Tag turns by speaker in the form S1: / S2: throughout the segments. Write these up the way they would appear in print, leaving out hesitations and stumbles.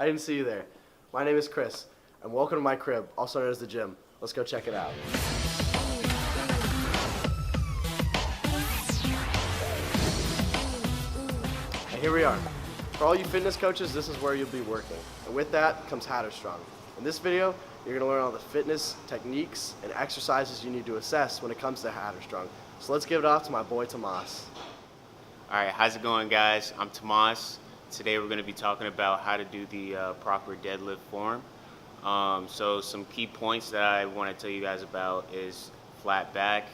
S1: I didn't see you there. My name is Chris, and welcome to my crib, also known as the gym. Let's go check it out. And here we are. For all you fitness coaches, this is where you'll be working. And with that comes HatterStrong. In this video, you're going to learn all the fitness techniques and exercises you need to assess when it comes to HatterStrong. So let's give it off to my boy Tomas.
S2: Alright, how's it going, guys? I'm Tomas. Today we're going to be talking about how to do the proper deadlift form. So some key points that I want to tell you guys about is flat back.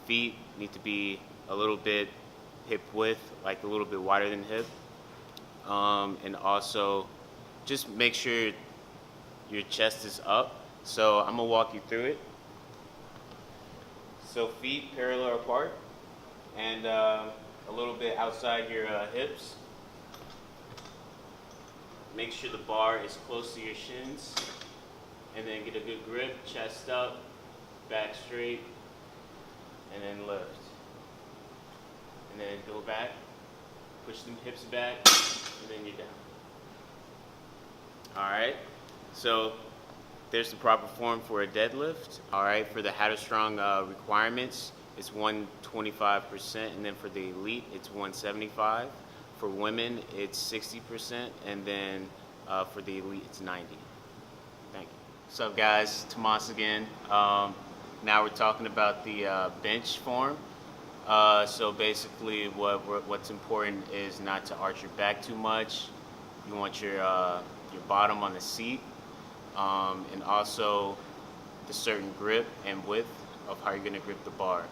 S2: Feet need to be a little bit hip width, like a little bit wider than hip. And also just make sure your chest is up. So I'm going to walk you through it. So feet parallel apart and a little bit outside your hips. Make sure the bar is close to your shins, and then get a good grip, chest up, back straight, and then lift. And then go back, push them hips back, and then you're down. Alright, so there's the proper form for a deadlift. Alright, for the HatterStrong requirements, it's 125%, and then for the elite, it's 175. For women, it's 60%, and then for the elite, it's 90. Thank you. What's up, guys? Tomas again. Now we're talking about the bench form. So basically, what's important is not to arch your back too much. You want your bottom on the seat, and also the certain grip and width of how you're gonna grip the bar.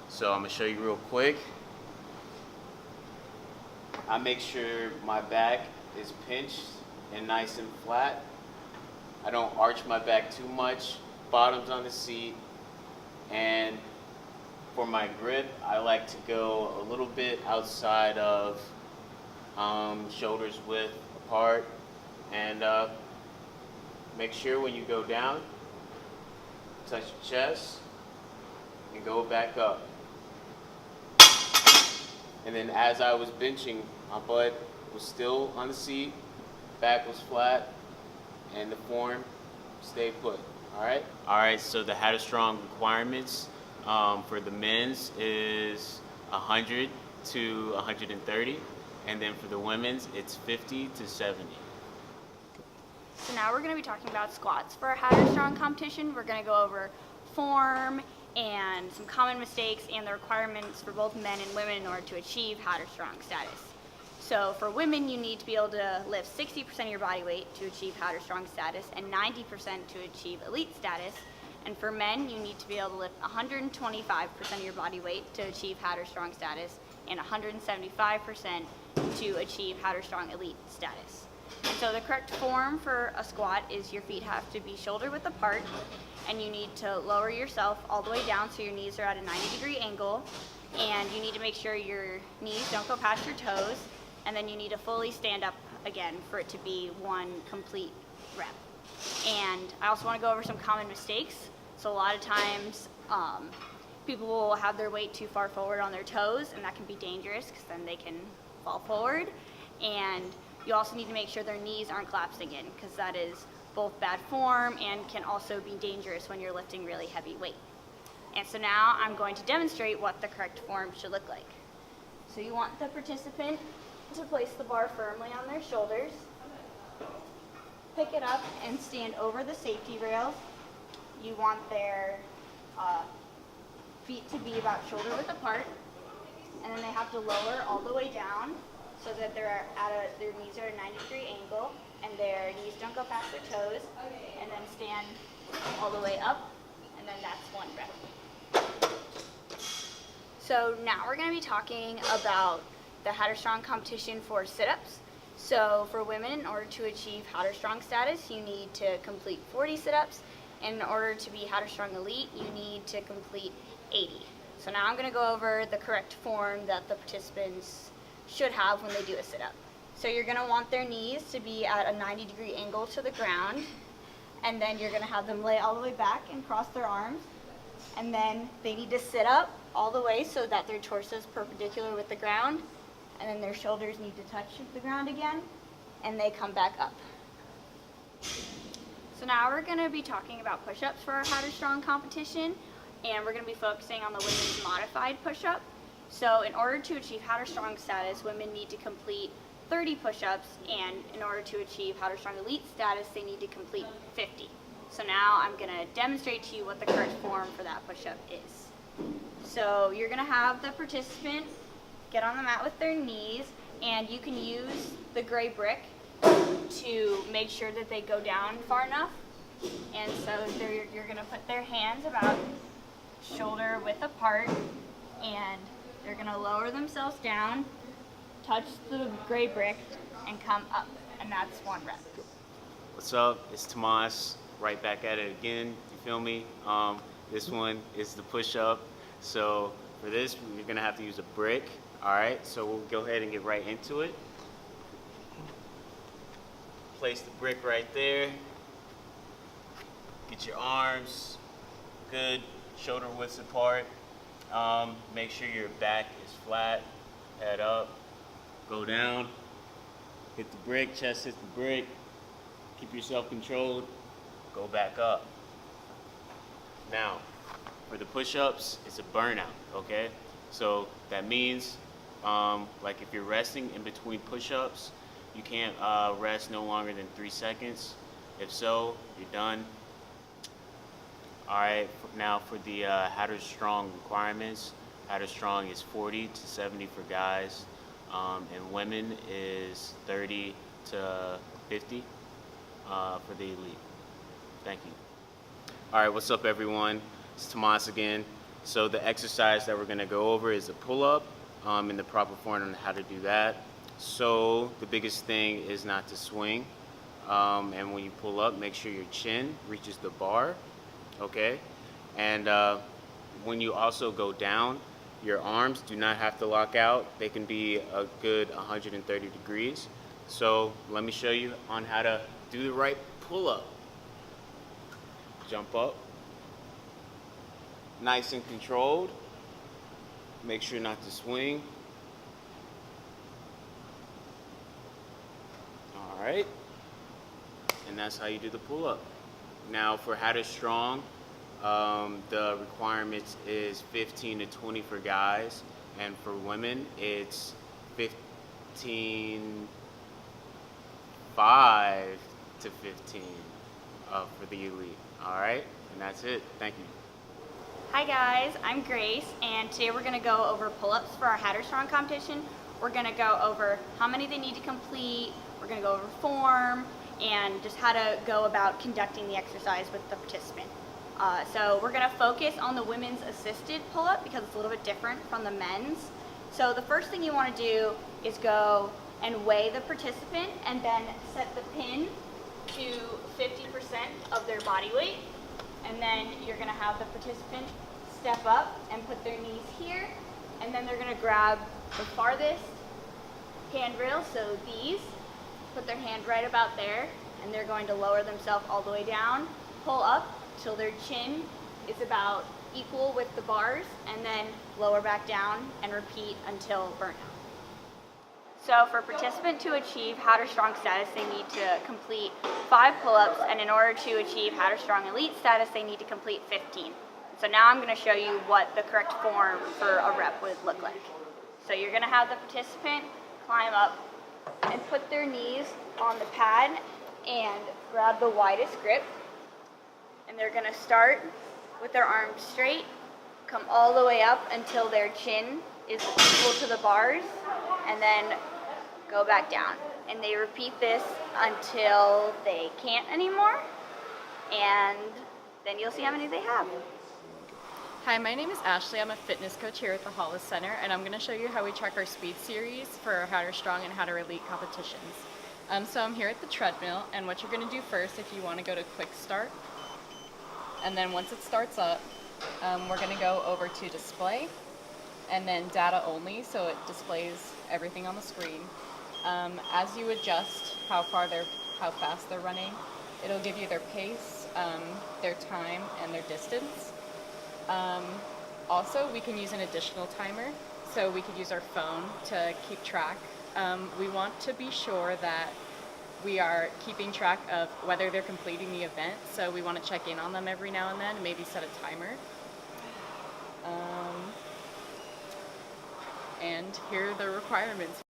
S2: So I'm gonna show you real quick. I make sure my back is pinched and nice and flat. I don't arch my back too much. Bottom's on the seat. And for my grip, I like to go a little bit outside of shoulders width apart. And make sure when you go down, touch your chest and go back up. And then as I was benching, my butt was still on the seat, back was flat, and the form stayed put. Alright? Alright, so the HatterStrong requirements for the men's is 100 to 130, and then for the women's, it's 50 to 70.
S3: So now we're going to be talking about squats. For our HatterStrong competition, we're going to go over form and some common mistakes and the requirements for both men and women in order to achieve HatterStrong status. So for women, you need to be able to lift 60% of your body weight to achieve HatterStrong status and 90% to achieve elite status. And for men, you need to be able to lift 125% of your body weight to achieve HatterStrong status and 175% to achieve HatterStrong elite status. And so the correct form for a squat is your feet have to be shoulder width apart, and you need to lower yourself all the way down so your knees are at a 90-degree angle, and you need to make sure your knees don't go past your toes, and then you need to fully stand up again for it to be one complete rep. And I also want to go over some common mistakes. So a lot of times people will have their weight too far forward on their toes, and that can be dangerous because then they can fall forward. And you also need to make sure their knees aren't collapsing in, because that is both bad form and can also be dangerous when you're lifting really heavy weight. And so now I'm going to demonstrate what the correct form should look like. So you want the participant to place the bar firmly on their shoulders, pick it up and stand over the safety rails. You want their feet to be about shoulder width apart, and then they have to lower all the way down so that their knees are at a 90-degree angle and their knees don't go past their toes, and then stand all the way up, and then that's one rep. So now we're going to be talking about the HatterStrong competition for sit-ups. So for women, in order to achieve HatterStrong status, you need to complete 40 sit-ups, and in order to be HatterStrong elite, you need to complete 80. So now I'm going to go over the correct form that the participants should have when they do a sit-up. So you're going to want their knees to be at a 90-degree angle to the ground, and then you're going to have them lay all the way back and cross their arms, and then they need to sit up all the way so that their torso is perpendicular with the ground, and then their shoulders need to touch the ground again, and they come back up. So now we're going to be talking about push-ups for our HatterStrong competition, and we're going to be focusing on the women's modified push-up. So in order to achieve HatterStrong status, women need to complete 30 push-ups, and in order to achieve HatterStrong Elite status, they need to complete 50. So now I'm going to demonstrate to you what the correct form for that push-up is. So you're going to have the participant get on the mat with their knees, and you can use the gray brick to make sure that they go down far enough. And so you're going to put their hands about shoulder width apart, and they're going to lower themselves down, touch the gray brick, and come up. And that's 1 rep.
S2: What's up? It's Tomas, right back at it again. You feel me? This one is the push-up. So for this, you're gonna have to use a brick. All right. So we'll go ahead and get right into it. Place the brick right there. Get your arms good, shoulder widths apart. Make sure your back is flat. Head up. Go down. Hit the brick. Chest hits the brick. Keep yourself controlled. Go back up. Now, for the push-ups, it's a burnout, okay? So that means, like if you're resting in between push-ups, you can't rest no longer than 3 seconds. If so, you're done. All right, now for the HatterStrong requirements, HatterStrong is 40 to 70 for guys, and women is 30 to 50 for the elite. Thank you. All right, what's up everyone? It's Tomas again. So the exercise that we're gonna go over is a pull-up in the proper form on how to do that. So the biggest thing is not to swing. And when you pull up, make sure your chin reaches the bar, okay? And when you also go down, your arms do not have to lock out. They can be a good 130 degrees. So let me show you on how to do the right pull-up. Jump up. Nice and controlled. Make sure not to swing. All right. And that's how you do the pull-up. Now for HatterStrong, the requirements is 15 to 20 for guys, and for women, it's 5 to 15 for the elite. All right, and that's it. Thank you.
S3: Hi guys, I'm Grace, and today we're going to go over pull-ups for our HatterStrong competition. We're going to go over how many they need to complete, we're going to go over form, and just how to go about conducting the exercise with the participant. So we're going to focus on the women's assisted pull-up because it's a little bit different from the men's. So the first thing you want to do is go and weigh the participant and then set the pin to 50% of their body weight. And then you're going to have the participant step up and put their knees here, and then they're going to grab the farthest handrail, so these, put their hand right about there, and they're going to lower themselves all the way down, pull up till their chin is about equal with the bars, and then lower back down and repeat until burnout. So for a participant to achieve HatterStrong status, they need to complete 5 pull-ups, and in order to achieve HatterStrong Elite status, they need to complete 15. So now I'm going to show you what the correct form for a rep would look like. So you're going to have the participant climb up and put their knees on the pad and grab the widest grip. And they're going to start with their arms straight, come all the way up until their chin is equal to the bars, and then go back down. And they repeat this until they can't anymore, and then you'll see how many they have.
S4: Hi, my name is Ashley. I'm a fitness coach here at the Hollis Center, and I'm going to show you how we track our speed series for our HatterStrong and Hatter Elite competitions. So I'm here at the treadmill, and what you're going to do first, if you want to go to quick start, and then once it starts up, we're going to go over to display, and then data only, so it displays everything on the screen. As you adjust how fast they're running, it'll give you their pace, their time, and their distance. Also, we can use an additional timer, so we could use our phone to keep track. We want to be sure that we are keeping track of whether they're completing the event, so we want to check in on them every now and then and maybe set a timer. And here are the requirements